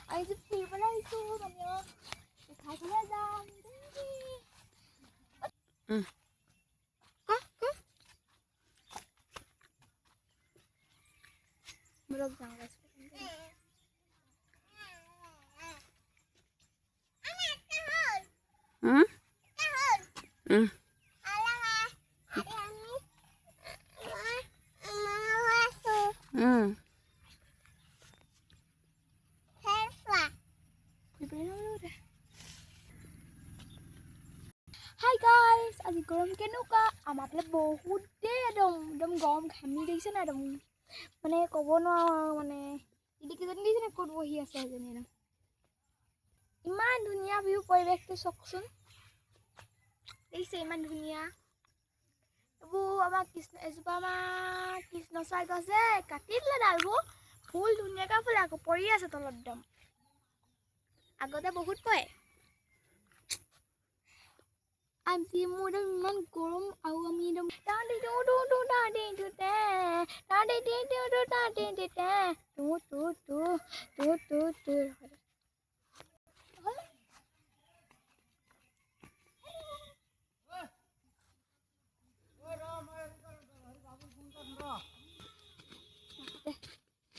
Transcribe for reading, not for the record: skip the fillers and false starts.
আজি ফুৰিবলৈ আহিছোঁ মানে খাইবলৈ যাম বলক যাওঁ Hi guys, আজি গৰম কেনেকুৱা আমাৰ ফালে বহুত একদম গৰম ঘামি দেখিছে না একদম মানে ক'ব নোৱাৰো মানে ইডিকেইজনী দেখিছে ক'ত বহি আছে এজনী ইমান ধুনীয়া ভিউ পৰিৱেশটো চাওকচোন দেখিছে ইমান ধুনীয়া এইবোৰ আমাৰ এজোপা আমাৰ কৃষ্ণচূড়া গছ যে কাটি দিলে ডালবোৰ ফুল ধুনীয়াকৈ ফুলে আকৌ পৰি আছে তলত একদম আগতে বহুত পৰে আজি মোৰ ইমান গৰম আৰু আমি একদম